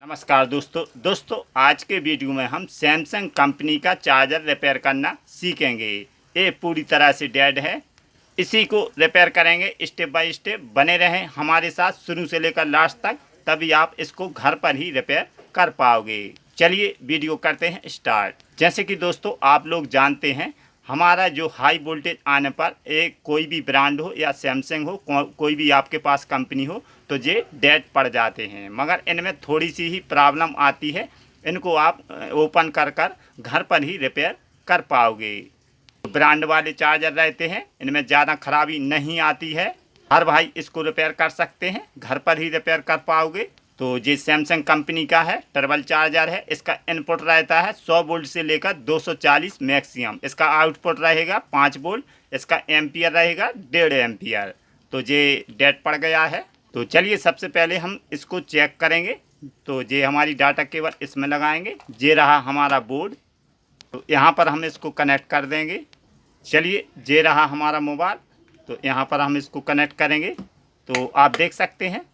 नमस्कार दोस्तों आज के वीडियो में हम सैमसंग कंपनी का चार्जर रिपेयर करना सीखेंगे। ये पूरी तरह से डेड है, इसी को रिपेयर करेंगे स्टेप बाय स्टेप। बने रहें हमारे साथ शुरू से लेकर लास्ट तक, तभी आप इसको घर पर ही रिपेयर कर पाओगे। चलिए वीडियो करते हैं स्टार्ट। जैसे कि दोस्तों आप लोग जानते हैं, हमारा जो हाई वोल्टेज आने पर एक कोई भी ब्रांड हो या सैमसंग हो, कोई भी आपके पास कंपनी हो, तो ये डेड पड़ जाते हैं। मगर इनमें थोड़ी सी ही प्रॉब्लम आती है, इनको आप ओपन कर घर पर ही रिपेयर कर पाओगे। ब्रांड वाले चार्जर रहते हैं, इनमें ज़्यादा खराबी नहीं आती है, हर भाई इसको रिपेयर कर सकते हैं, घर पर ही रिपेयर कर पाओगे। तो ये सैमसंग कंपनी का है, टर्बल चार्जर है। इसका इनपुट रहता है 100 वोल्ट से लेकर 240 मैक्सिमम। इसका आउटपुट रहेगा 5 वोल्ट। इसका एम्पियर रहेगा 1.5 एम्पियर। तो ये डेड पड़ गया है। तो चलिए सबसे पहले हम इसको चेक करेंगे। तो ये हमारी डाटा केबल इसमें लगाएंगे। ये रहा हमारा बोर्ड, तो यहाँ पर हम इसको कनेक्ट कर देंगे। चलिए ये रहा हमारा मोबाइल, तो यहाँ पर हम इसको कनेक्ट करेंगे। तो आप देख सकते हैं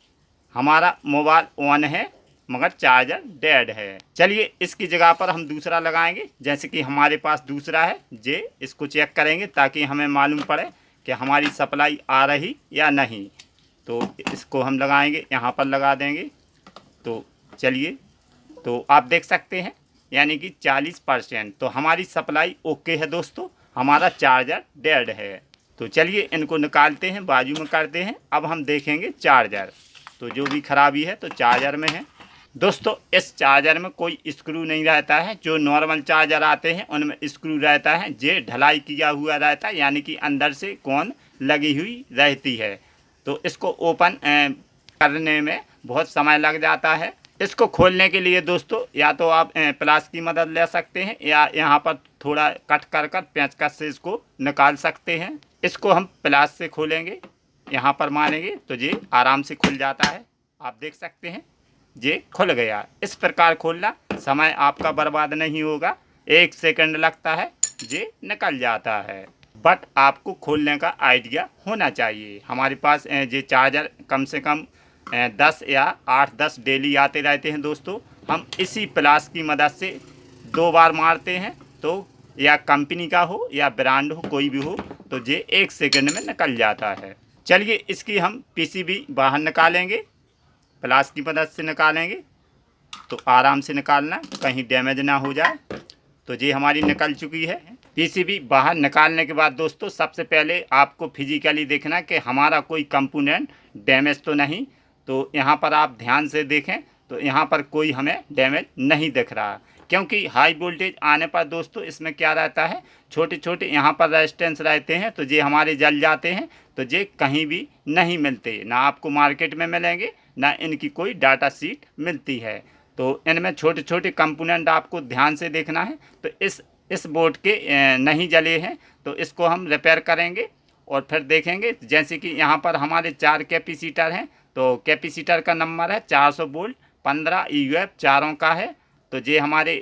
हमारा मोबाइल ऑन है मगर चार्जर डेड है। चलिए इसकी जगह पर हम दूसरा लगाएंगे। जैसे कि हमारे पास दूसरा है, ये इसको चेक करेंगे ताकि हमें मालूम पड़े कि हमारी सप्लाई आ रही या नहीं। तो इसको हम लगाएंगे, यहाँ पर लगा देंगे। तो चलिए, तो आप देख सकते हैं यानी कि 40%। तो हमारी सप्लाई ओके है दोस्तों, हमारा चार्जर डेड है। तो चलिए इनको निकालते हैं, बाजू में करते हैं। अब हम देखेंगे चार्जर। तो जो भी खराबी है तो चार्जर में है दोस्तों। इस चार्जर में कोई स्क्रू नहीं रहता है। जो नॉर्मल चार्जर आते हैं उनमें स्क्रू रहता है, ये ढलाई किया हुआ रहता है, यानी कि अंदर से कॉन लगी हुई रहती है। तो इसको ओपन करने में बहुत समय लग जाता है। इसको खोलने के लिए दोस्तों या तो आप प्लास की मदद ले सकते हैं, या यहाँ पर थोड़ा कट कर पेंचकस से इसको निकाल सकते हैं। इसको हम प्लास से खोलेंगे, यहाँ पर मारेंगे तो ये आराम से खुल जाता है। आप देख सकते हैं ये खुल गया। इस प्रकार खोलना, समय आपका बर्बाद नहीं होगा, 1 सेकंड लगता है, ये निकल जाता है। बट आपको खोलने का आइडिया होना चाहिए। हमारे पास ये चार्जर कम से कम 10 या 8-10 डेली आते रहते हैं दोस्तों। हम इसी प्लास की मदद से 2 बार मारते हैं, तो या कंपनी का हो या ब्रांड हो, कोई भी हो, तो ये 1 सेकंड में निकल जाता है। चलिए इसकी हम पीसीबी बाहर निकालेंगे, प्लास की मदद से निकालेंगे। तो आराम से निकालना, कहीं डैमेज ना हो जाए। तो ये हमारी निकल चुकी है पीसीबी। बाहर निकालने के बाद दोस्तों सबसे पहले आपको फिजिकली देखना कि हमारा कोई कंपोनेंट डैमेज तो नहीं। तो यहाँ पर आप ध्यान से देखें तो यहाँ पर कोई हमें डैमेज नहीं दिख रहा, क्योंकि हाई वोल्टेज आने पर दोस्तों इसमें क्या रहता है, छोटे छोटे यहाँ पर रेजिस्टेंस रहते हैं, तो ये हमारे जल जाते हैं। तो ये कहीं भी नहीं मिलते, ना आपको मार्केट में मिलेंगे, ना इनकी कोई डाटा शीट मिलती है। तो इनमें छोटे छोटे कंपोनेंट आपको ध्यान से देखना है। तो इस बोर्ड के नहीं जले हैं, तो इसको हम रिपेयर करेंगे और फिर देखेंगे। जैसे कि यहाँ पर हमारे 4 कैपेसिटर हैं, तो कैपेसिटर का नंबर है 400 वोल्ट, 15 EUF चारों का है। तो ये हमारे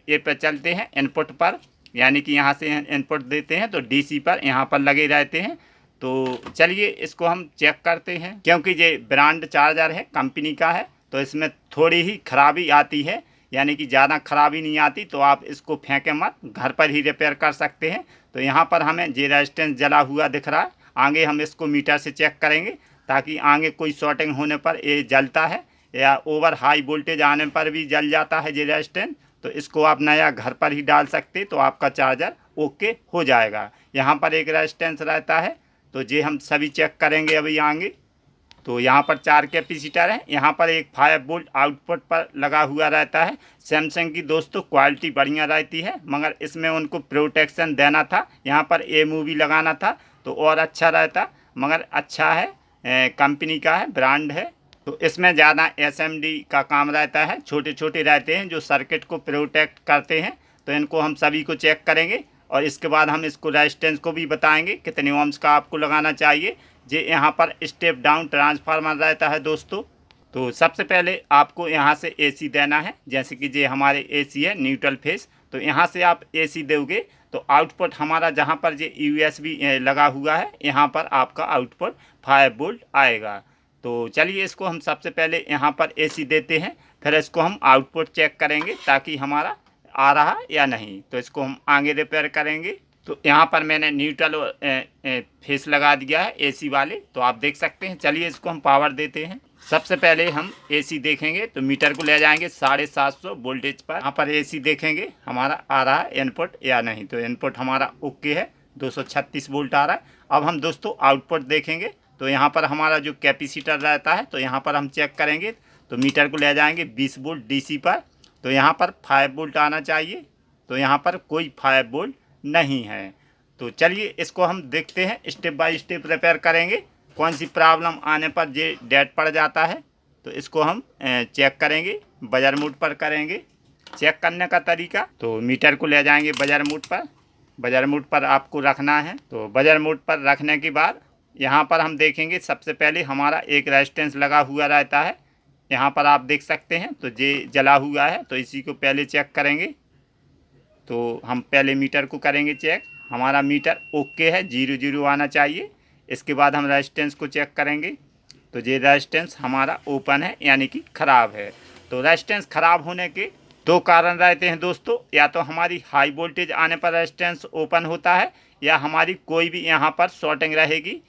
ये पर चलते हैं इनपुट पर, यानी कि यहाँ से इनपुट देते हैं तो DC पर यहाँ पर लगे रहते हैं। तो चलिए इसको हम चेक करते हैं। क्योंकि ये ब्रांड चार्जर है, कंपनी का है, तो इसमें थोड़ी ही खराबी आती है, यानी कि ज़्यादा खराबी नहीं आती। तो आप इसको फेंके मत, घर पर ही रिपेयर कर सकते हैं। तो यहाँ पर हमें ये रेजिस्टेंस जला हुआ दिख रहा है। आगे हम इसको मीटर से चेक करेंगे, ताकि आगे कोई शॉर्टिंग होने पर ये जलता है, या ओवर हाई वोल्टेज आने पर भी जल जाता है ये रेजिस्टेंस। तो इसको आप नया घर पर ही डाल सकते, तो आपका चार्जर ओके हो जाएगा। यहाँ पर एक रेजिस्टेंस रहता है, तो ये हम सभी चेक करेंगे अभी आगे। तो यहाँ पर 4 कैपेसिटर हैं, यहाँ पर एक 5 वोल्ट आउटपुट पर लगा हुआ रहता है। सैमसंग की दोस्तों क्वालिटी बढ़िया रहती है, मगर इसमें उनको प्रोटेक्शन देना था, यहाँ पर मूवी लगाना था तो और अच्छा रहता। मगर अच्छा है, कंपनी का है, ब्रांड है। तो इसमें ज़्यादा SMD का काम रहता है, छोटे छोटे रहते हैं जो सर्किट को प्रोटेक्ट करते हैं। तो इनको हम सभी को चेक करेंगे और इसके बाद हम इसको रेजिस्टेंस को भी बताएंगे कितने ओम्स का आपको लगाना चाहिए। ये यहाँ पर स्टेप डाउन ट्रांसफार्मर रहता है दोस्तों। तो सबसे पहले आपको यहाँ से AC देना है। जैसे कि ये हमारे AC है न्यूट्रल फेस, तो यहाँ से आप AC दोगे तो आउटपुट हमारा जहाँ पर ये USB लगा हुआ है, यहाँ पर आपका आउटपुट 5 वोल्ट आएगा। तो चलिए इसको हम सबसे पहले यहाँ पर AC देते हैं, फिर इसको हम आउटपुट चेक करेंगे ताकि हमारा आ रहा या नहीं। तो इसको हम आगे रिपेयर करेंगे। तो यहाँ पर मैंने न्यूट्रल फेस लगा दिया है एसी वाले, तो आप देख सकते हैं। चलिए इसको हम पावर देते हैं। सबसे पहले हम एसी देखेंगे, तो मीटर को ले जाएंगे 750 वोल्टेज पर। यहाँ पर एसी देखेंगे हमारा आ रहा है इनपुट या नहीं। तो इनपुट हमारा ओके है, 236 वोल्ट आ रहा है। अब हम दोस्तों आउटपुट देखेंगे, तो यहाँ पर हमारा जो कैपेसिटर रहता है, तो यहाँ पर हम चेक करेंगे। तो मीटर को ले जाएंगे 20 वोल्ट डीसी पर, तो यहाँ पर 5 वोल्ट आना चाहिए। तो यहाँ पर कोई 5 वोल्ट नहीं है। तो चलिए इसको हम देखते हैं, स्टेप बाय स्टेप रिपेयर करेंगे। कौन सी प्रॉब्लम आने पर ये डेड पड़ जाता है, तो इसको हम चेक करेंगे। बजर मोड पर करेंगे चेक करने का तरीका। तो मीटर को ले जाएंगे बजर मोड पर। बजर मोड पर आपको रखना है। तो बजर मोड पर रखने के बाद यहाँ पर हम देखेंगे, सबसे पहले हमारा एक रेजिस्टेंस लगा हुआ रहता है। यहाँ पर आप देख सकते हैं, तो ये जला हुआ है, तो इसी को पहले चेक करेंगे। तो हम पहले मीटर को करेंगे चेक। हमारा मीटर ओके है, 0 आना चाहिए। इसके बाद हम रेजिस्टेंस को चेक करेंगे। तो ये रेजिस्टेंस हमारा ओपन है, यानी कि ख़राब है। तो रेजिस्टेंस ख़राब होने के दो कारण रहते हैं दोस्तों। या तो हमारी हाई वोल्टेज आने पर रेजिस्टेंस ओपन होता है, या हमारी कोई भी यहाँ पर शॉर्टिंग रहेगी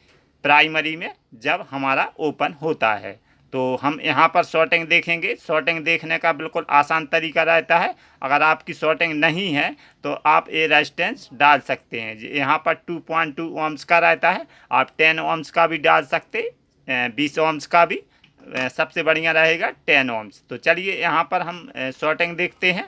प्राइमरी में जब हमारा ओपन होता है। तो हम यहाँ पर शॉर्टिंग देखेंगे। शॉर्टिंग देखने का बिल्कुल आसान तरीका रहता है। अगर आपकी शॉर्टिंग नहीं है तो आप ये रेजिस्टेंस डाल सकते हैं। यहाँ पर 2.2 ओम्स का रहता है, आप 10 ओम्स का भी डाल सकते, 20 ओम्स का भी सबसे बढ़िया रहेगा 10 ओम्स। तो चलिए यहाँ पर हम शॉर्टिंग देखते हैं।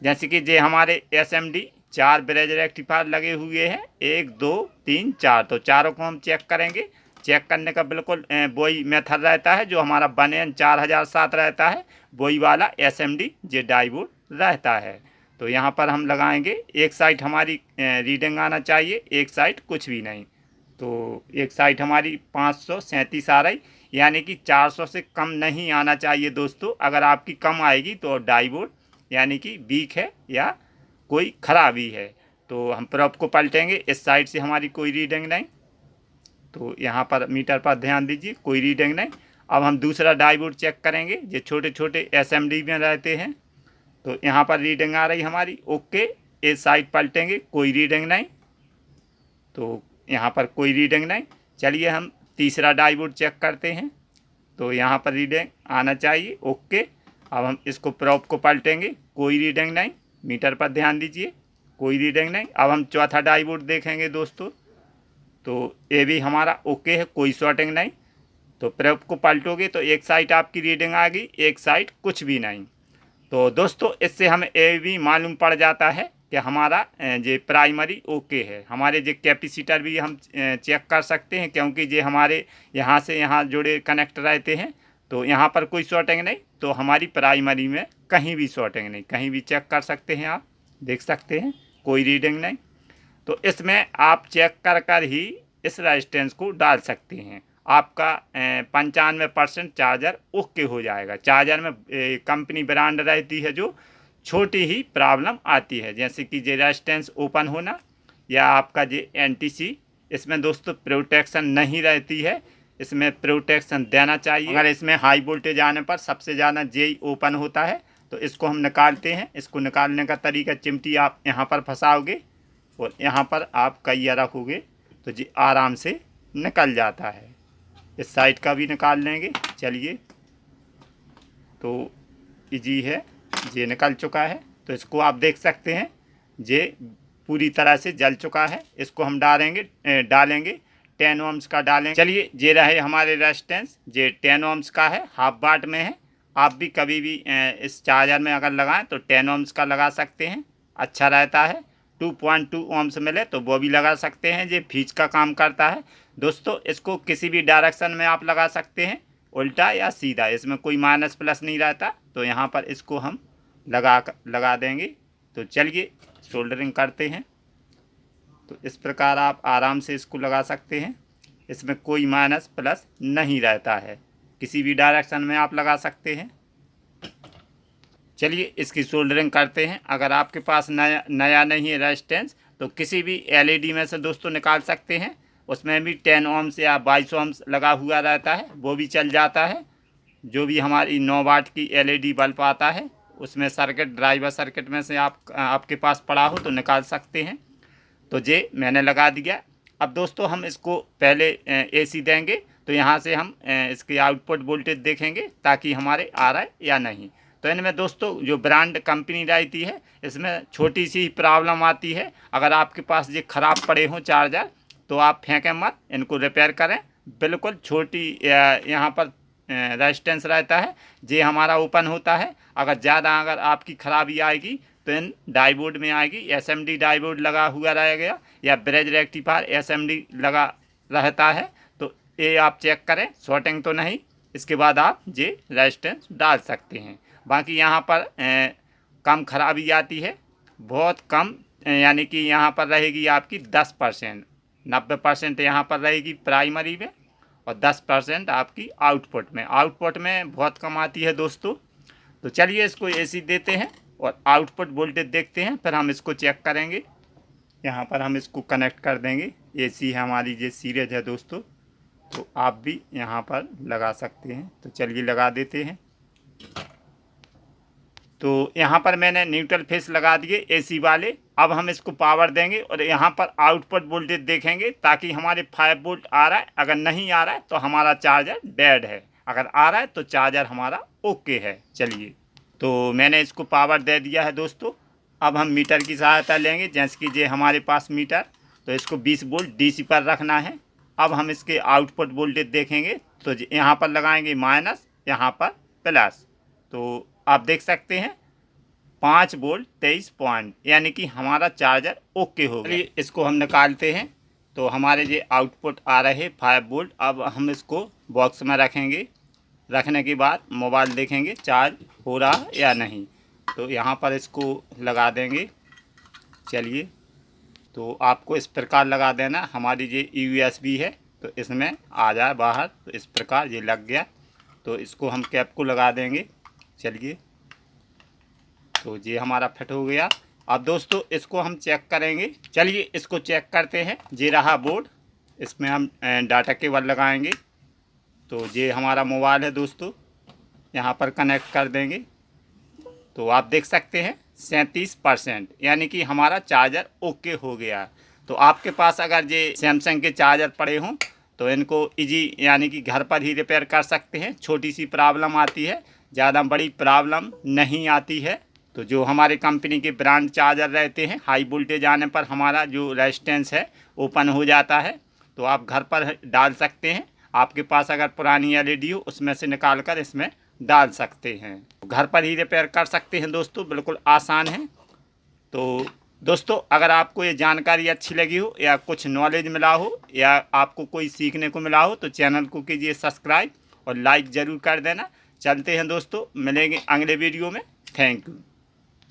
जैसे कि ये हमारे SMD 4 ब्रिज रेक्टिफायर लगे हुए हैं, 1 2 3 4। तो चारों को हम चेक करेंगे। चेक करने का बिल्कुल वही मेथड रहता है जो हमारा 1N 4007 रहता है, वही वाला SMD जे डायोड रहता है। तो यहाँ पर हम लगाएंगे। एक साइड हमारी रीडिंग आना चाहिए, एक साइड कुछ भी नहीं। तो एक साइड हमारी 537 आ रही, यानी कि 400 से कम नहीं आना चाहिए दोस्तों। अगर आपकी कम आएगी तो डायोड यानी कि वीक है या कोई खराबी है। तो हम प्रोब को पलटेंगे। इस साइड से हमारी कोई रीडिंग नहीं, तो यहाँ पर मीटर पर ध्यान दीजिए, कोई रीडिंग नहीं। अब हम दूसरा डायोड चेक करेंगे। ये छोटे छोटे SMD में रहते हैं। तो यहाँ पर रीडिंग आ रही हमारी ओके। इस साइड पलटेंगे, कोई रीडिंग नहीं, तो यहाँ पर कोई रीडिंग नहीं। चलिए हम तीसरा डायोड चेक करते हैं। तो यहाँ पर रीडिंग आना चाहिए ओके। अब हम इसको प्रोब को पलटेंगे, कोई रीडिंग नहीं। मीटर पर ध्यान दीजिए, कोई रीडिंग नहीं। अब हम चौथा डायोड देखेंगे दोस्तों। तो ये भी हमारा ओके है, कोई शॉर्टिंग नहीं। तो प्रोब को पलटोगे तो एक साइड आपकी रीडिंग आ गई, एक साइड कुछ भी नहीं। तो दोस्तों इससे हमें ये भी मालूम पड़ जाता है कि हमारा ये प्राइमरी ओके है। हमारे जो कैपेसिटर भी हम चेक कर सकते हैं, क्योंकि ये हमारे यहाँ से यहाँ जुड़े कनेक्ट रहते हैं। तो यहाँ पर कोई शॉर्टिंग नहीं, तो हमारी प्राइमरी में कहीं भी शॉर्टिंग नहीं। कहीं भी चेक कर सकते हैं, आप देख सकते हैं, कोई रीडिंग नहीं। तो इसमें आप चेक कर कर ही इस रेजिस्टेंस को डाल सकते हैं। आपका 95% चार्जर ओके हो जाएगा। चार्जर में कंपनी ब्रांड रहती है जो छोटी ही प्रॉब्लम आती है, जैसे कि ये रेजिस्टेंस ओपन होना या आपका ये NTC, इसमें दोस्तों प्रोटेक्शन नहीं रहती है। इसमें प्रोटेक्शन देना चाहिए। अगर इसमें हाई वोल्टेज आने पर सबसे ज़्यादा जेई ओपन होता है। तो इसको हम निकालते हैं। इसको निकालने का तरीका, चिमटी आप यहाँ पर फंसाओगे और यहाँ पर आप कईया रखोगे तो जी आराम से निकल जाता है। इस साइड का भी निकाल लेंगे। चलिए, तो इजी है, ये निकल चुका है। तो इसको आप देख सकते हैं, ये पूरी तरह से जल चुका है। इसको हम डालेंगे 10 ओम्स का डालेंगे। चलिए, ये रहे हमारे रेजिस्टेंस। ये 10 ओम्स का है, हाफ वाट में है। आप भी कभी भी इस चार्जर में अगर लगाएं तो 10 ओम्स का लगा सकते हैं, अच्छा रहता है। 2.2 ओम्स मिले तो वो भी लगा सकते हैं, ये फीज का काम करता है। दोस्तों इसको किसी भी डायरेक्शन में आप लगा सकते हैं, उल्टा या सीधा, इसमें कोई माइनस प्लस नहीं रहता। तो यहाँ पर इसको हम लगा देंगे। तो चलिए सोल्डरिंग करते हैं। तो इस प्रकार आप आराम से इसको लगा सकते हैं, इसमें कोई माइनस प्लस नहीं रहता है, किसी भी डायरेक्शन में आप लगा सकते हैं। चलिए इसकी सोल्डरिंग करते हैं। अगर आपके पास नया नहीं है रेजिस्टेंस, तो किसी भी LED में से दोस्तों निकाल सकते हैं। उसमें भी 10 ओम्स या 22 ओम्स लगा हुआ रहता है, वो भी चल जाता है। जो भी हमारी 9 वाट की LED बल्ब आता है उसमें सर्किट, ड्राइवर सर्किट में से आपके पास पड़ा हो तो निकाल सकते हैं। तो ये मैंने लगा दिया। अब दोस्तों हम इसको पहले AC देंगे, तो यहाँ से हम इसकी आउटपुट वोल्टेज देखेंगे ताकि हमारे आ रहा है या नहीं। तो इनमें दोस्तों जो ब्रांड कंपनी रहती है इसमें छोटी सी प्रॉब्लम आती है। अगर आपके पास ये ख़राब पड़े हों चार्जर तो आप फेंकें मत, इनको रिपेयर करें। बिल्कुल छोटी यहाँ पर रेजिस्टेंस रहता है, ये हमारा ओपन होता है। अगर ज़्यादा अगर आपकी ख़राबी आएगी तो इन डाइवोड में आएगी। SMD डाइवोड लगा हुआ रहेगा या ब्रिज रेक्टिफायर SMD लगा रहता है, तो ये आप चेक करें शॉर्टिंग तो नहीं। इसके बाद आप ये रेजिस्टेंस डाल सकते हैं। बाकी यहाँ पर कम खराबी आती है, बहुत कम, यानी कि यहाँ पर रहेगी आपकी 10%। 90% यहाँ पर रहेगी प्राइमरी में और 10% आपकी आउटपुट में बहुत कम आती है दोस्तों। तो चलिए इसको AC देते हैं और आउटपुट वोल्टेज देखते हैं, फिर हम इसको चेक करेंगे। यहाँ पर हम इसको कनेक्ट कर देंगे। AC है हमारी, ये सीरीज है दोस्तों, तो आप भी यहाँ पर लगा सकते हैं। तो चलिए लगा देते हैं। तो यहाँ पर मैंने न्यूट्रल फेस लगा दिए AC वाले। अब हम इसको पावर देंगे और यहाँ पर आउटपुट वोल्टेज देखेंगे ताकि हमारे 5 वोल्ट आ रहा है। अगर नहीं आ रहा है तो हमारा चार्जर डेड है, अगर आ रहा है तो चार्जर हमारा ओके है। चलिए, तो मैंने इसको पावर दे दिया है दोस्तों। अब हम मीटर की सहायता लेंगे, जैसे कि ये हमारे पास मीटर, तो इसको 20 वोल्ट DC पर रखना है। अब हम इसके आउटपुट वोल्टेज देखेंगे, तो यहाँ पर लगाएंगे माइनस, यहाँ पर प्लस। तो आप देख सकते हैं 5 वोल्ट 23 पॉइंट, यानी कि हमारा चार्जर ओके हो गया। इसको हम निकालते हैं, तो हमारे ये आउटपुट आ रहे 5 वोल्ट। अब हम इसको बॉक्स में रखेंगे। रखने के बाद मोबाइल देखेंगे चार्ज हो रहा या नहीं। तो यहाँ पर इसको लगा देंगे। चलिए, तो आपको इस प्रकार लगा देना। हमारी ये USB है तो इसमें आ जाए बाहर, तो इस प्रकार ये लग गया। तो इसको हम कैप को लगा देंगे। चलिए, तो ये हमारा फिट हो गया। अब दोस्तों इसको हम चेक करेंगे। चलिए इसको चेक करते हैं। ये रहा बोर्ड, इसमें हम डाटा केबल लगाएंगे। तो ये हमारा मोबाइल है दोस्तों, यहाँ पर कनेक्ट कर देंगे। तो आप देख सकते हैं 37%, यानी कि हमारा चार्जर ओके हो गया। तो आपके पास अगर ये सैमसंग के चार्जर पड़े हों तो इनको इजी, यानी कि घर पर ही रिपेयर कर सकते हैं। छोटी सी प्रॉब्लम आती है, ज़्यादा बड़ी प्रॉब्लम नहीं आती है। तो जो हमारे कंपनी के ब्रांड चार्जर रहते हैं, हाई वोल्टेज आने पर हमारा जो रेजिस्टेंस है ओपन हो जाता है, तो आप घर पर डाल सकते हैं। आपके पास अगर पुरानी LED हो उसमें से निकाल कर इसमें डाल सकते हैं। घर पर ही रिपेयर कर सकते हैं दोस्तों, बिल्कुल आसान है। तो दोस्तों अगर आपको ये जानकारी अच्छी लगी हो या कुछ नॉलेज मिला हो या आपको कोई सीखने को मिला हो तो चैनल को कीजिए सब्सक्राइब और लाइक ज़रूर कर देना। चलते हैं दोस्तों, मिलेंगे अगले वीडियो में। Thank you.